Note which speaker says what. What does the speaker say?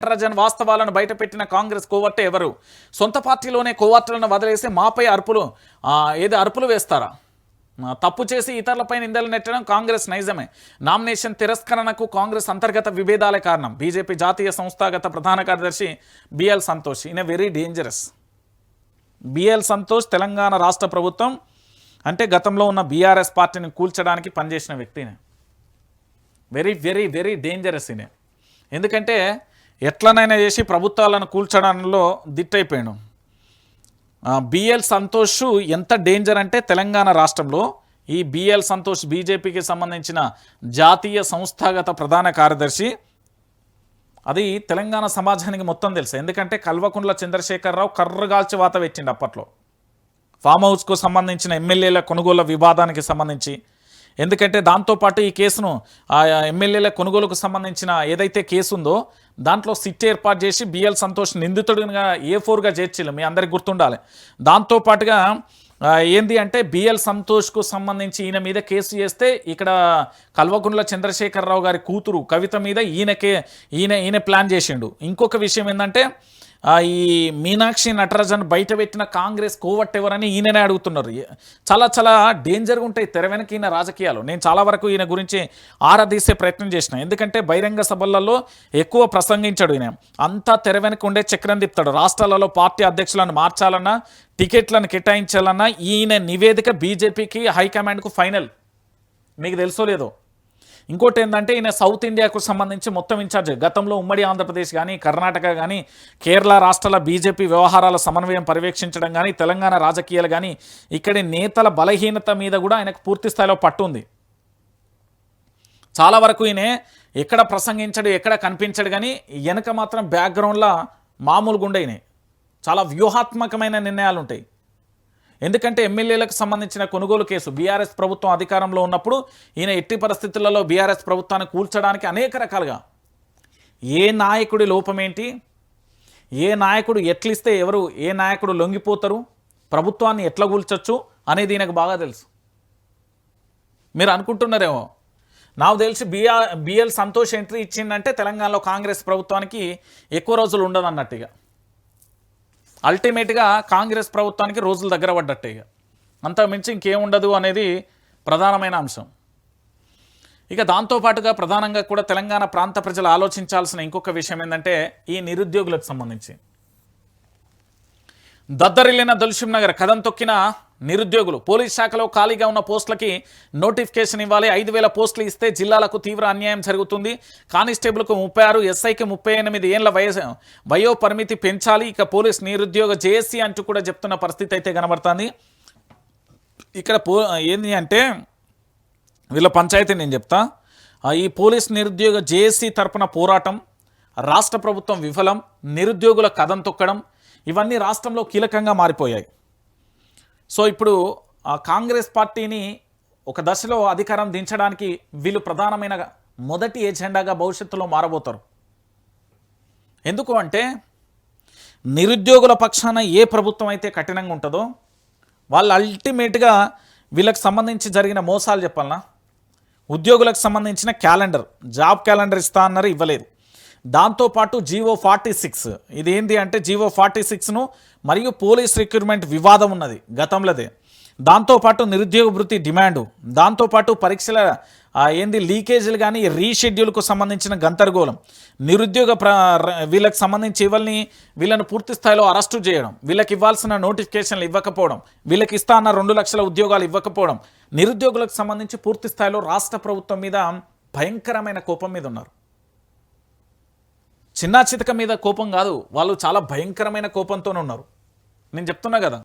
Speaker 1: నటరాజన్ వాస్తవాలను బయటపెట్టిన కాంగ్రెస్ కోవర్టే ఎవరు? సొంత పార్టీలోనే కోవర్టులను వదిలేసి మాపై అరుపులు వేస్తారా? తప్పు చేసి ఇతరులపై నిందలు నెట్టడం కాంగ్రెస్ నైజమే. నామినేషన్ తిరస్కరణకు కాంగ్రెస్ అంతర్గత విభేదాలే కారణం. బీజేపీ జాతీయ సంస్థాగత ప్రధాన కార్యదర్శి బిఎల్ సంతోష్ ఈయన very dangerous. BL Santosh Telangana రాష్ట్ర ప్రభుత్వం అంటే గతంలో ఉన్న బీఆర్ఎస్ పార్టీని కూల్చడానికి పనిచేసిన వ్యక్తిని. వెరీ వెరీ వెరీ డేంజరస్ ఈయన. ఎందుకంటే ఎట్లనైనా చేసి ప్రభుత్వాలను కూల్చడంలో దిట్టయిపోయాడు. బిఎల్ సంతోష్ ఎంత డేంజర్ అంటే తెలంగాణ రాష్ట్రంలో ఈ బిఎల్ సంతోష్ బీజేపీకి సంబంధించిన జాతీయ సంస్థాగత ప్రధాన కార్యదర్శి. అది తెలంగాణ సమాజానికి మొత్తం తెలుసు. ఎందుకంటే కల్వకుంట్ల చంద్రశేఖరరావు కర్రగాల్చి వాత పెట్టిండు అప్పట్లో ఫామ్ హౌస్కు సంబంధించిన ఎమ్మెల్యేల కొనుగోలు వివాదానికి సంబంధించి. ఎందుకంటే దాంతోపాటు ఈ కేసును ఎమ్మెల్యేల కొనుగోలుకు సంబంధించిన ఏదైతే కేసు ఉందో దాంట్లో సిట్ ఏర్పాటు చేసి బిఎల్ సంతోష్ నిందితుడిగా A4గా చేర్చిల్లు, మీ అందరికి గుర్తుండాలి. దాంతోపాటుగా ఏంది అంటే బిఎల్ సంతోష్కు సంబంధించి ఈయన కేసు చేస్తే ఇక్కడ కల్వకుంట్ల చంద్రశేఖరరావు గారి కూతురు కవిత మీద ఈయన ప్లాన్ చేసిండు. ఇంకొక విషయం ఏంటంటే ఈ మీనాక్షి నటరాజన్ బయట పెట్టిన కాంగ్రెస్ కోవట్ ఎవరని ఈయననే అడుగుతున్నారు. చాలా చాలా డేంజర్గా ఉంటాయి తెర వెనక ఈయన రాజకీయాలు. నేను చాలా వరకు ఈయన గురించి ఆరాధీసే ప్రయత్నం చేసిన. ఎందుకంటే బహిరంగ సభలలో ఎక్కువ ప్రసంగించాడు ఈయన. అంతా తెర వెనక ఉండే చక్రం తిప్పుతాడు. రాష్ట్రాలలో పార్టీ అధ్యక్షులను మార్చాలన్నా టికెట్లను కేటాయించాలన్నా ఈయన నివేదిక బీజేపీకి హైకమాండ్కు ఫైనల్. మీకు తెలుసో లేదో. ఇంకోటి ఏంటంటే ఈయన సౌత్ ఇండియాకు సంబంధించి మొత్తం ఇన్ఛార్జ్. గతంలో ఉమ్మడి ఆంధ్రప్రదేశ్ కానీ కర్ణాటక కానీ కేరళ రాష్ట్రాల బీజేపీ వ్యవహారాల సమన్వయం పర్యవేక్షించడం కానీ తెలంగాణ రాజకీయాలు కానీ ఇక్కడి నేతల బలహీనత మీద కూడా ఆయనకు పూర్తి స్థాయిలో పట్టు ఉంది. చాలా వరకు ఈయన ఎక్కడ ప్రసంగించడు ఎక్కడ కనిపించడు కానీ వెనక మాత్రం బ్యాక్గ్రౌండ్లో మామూలుగా ఉండే ఈయన చాలా వ్యూహాత్మకమైన నిర్ణయాలు ఉంటాయి. ఎందుకంటే ఎమ్మెల్యేలకు సంబంధించిన కొనుగోలు కేసు బీఆర్ఎస్ ప్రభుత్వం అధికారంలో ఉన్నప్పుడు ఈయన ఎట్టి పరిస్థితులలో బీఆర్ఎస్ ప్రభుత్వాన్ని కూల్చడానికి అనేక రకాలుగా ఏ నాయకుడి లోపమేంటి, ఏ నాయకుడు ఎట్లిస్తే ఏ నాయకుడు లొంగిపోతారు, ప్రభుత్వాన్ని ఎట్లా కూల్చొచ్చు అనేది ఈయనకు బాగా తెలుసు. మీరు అనుకుంటున్నారేమో నాకు తెలిసి బిఎల్ సంతోష్ ఎంట్రీ ఇచ్చిందంటే తెలంగాణలో కాంగ్రెస్ ప్రభుత్వానికి ఎక్కువ రోజులు ఉండదు అన్నట్టుగా. అల్టిమేట్గా కాంగ్రెస్ ప్రభుత్వానికి రోజులు దగ్గర పడ్డట్టే. ఇక అంతకుమించి ఇంకేముండదు అనేది ప్రధానమైన అంశం. ఇక దాంతోపాటుగా ప్రధానంగా కూడా తెలంగాణ ప్రాంత ప్రజలు ఆలోచించాల్సిన ఇంకొక విషయం ఏంటంటే ఈ నిరుద్యోగులకు సంబంధించి దద్దరిల్లిన దల్షిం నగర్ కథం తొక్కిన నిరుద్యోగులు. పోలీస్ శాఖలో ఖాళీగా ఉన్న పోస్టులకి నోటిఫికేషన్ ఇవ్వాలి. 5,000 పోస్టులు ఇస్తే జిల్లాలకు తీవ్ర అన్యాయం జరుగుతుంది. కానిస్టేబుల్కు 36, ఎస్ఐకి 38 ఏళ్ల వయో పరిమితి పెంచాలి. ఇక పోలీస్ నిరుద్యోగ జేఏసీ అంటూ కూడా చెప్తున్న పరిస్థితి అయితే కనబడుతుంది. ఇక్కడ ఏంది అంటే వీళ్ళ పంచాయతీ నేను చెప్తా. ఈ పోలీస్ నిరుద్యోగ జేఏసీ తరపున పోరాటం, రాష్ట్ర ప్రభుత్వం విఫలం, నిరుద్యోగుల కథం తొక్కడం ఇవన్నీ రాష్ట్రంలో కీలకంగా మారిపోయాయి. సో ఇప్పుడు కాంగ్రెస్ పార్టీని ఒక దశలో అధికారం దించడానికి వీళ్ళు ప్రధానమైన మొదటి ఎజెండాగా భవిష్యత్తులో మారబోతారు. ఎందుకు అంటే నిరుద్యోగుల పక్షాన ఏ ప్రభుత్వం అయితే కఠినంగా ఉంటుందో వాళ్ళు అల్టిమేట్గా వీళ్ళకి సంబంధించి జరిగిన మోసాలు చెప్పాలన్నా, ఉద్యోగులకు సంబంధించిన జాబ్ క్యాలెండర్ ఇస్తా అన్నారు, ఇవ్వలేదు. దాంతోపాటు జీవో 46 ఇది ఏంటి అంటే జీవో 46ను మరియు పోలీస్ రిక్రూట్మెంట్ వివాదం ఉన్నది గతంలోదే. దాంతోపాటు నిరుద్యోగ వృత్తి డిమాండు, దాంతోపాటు పరీక్షల లీకేజీలు కానీ రీషెడ్యూల్కు సంబంధించిన గందరగోళం, నిరుద్యోగ వీళ్ళకి సంబంధించి వీళ్ళను పూర్తి స్థాయిలో అరెస్టు చేయడం, వీళ్ళకి ఇవ్వాల్సిన నోటిఫికేషన్లు ఇవ్వకపోవడం, వీళ్ళకి ఇస్తా అన్న 2 లక్షల ఉద్యోగాలు ఇవ్వకపోవడం, నిరుద్యోగులకు సంబంధించి పూర్తి స్థాయిలో రాష్ట్ర ప్రభుత్వం మీద భయంకరమైన కోపం మీద ఉన్నారు. చిన్న చితక మీద కోపం కాదు, వాళ్ళు చాలా భయంకరమైన కోపంతోనే ఉన్నారు. నేను చెప్తున్నా కదా.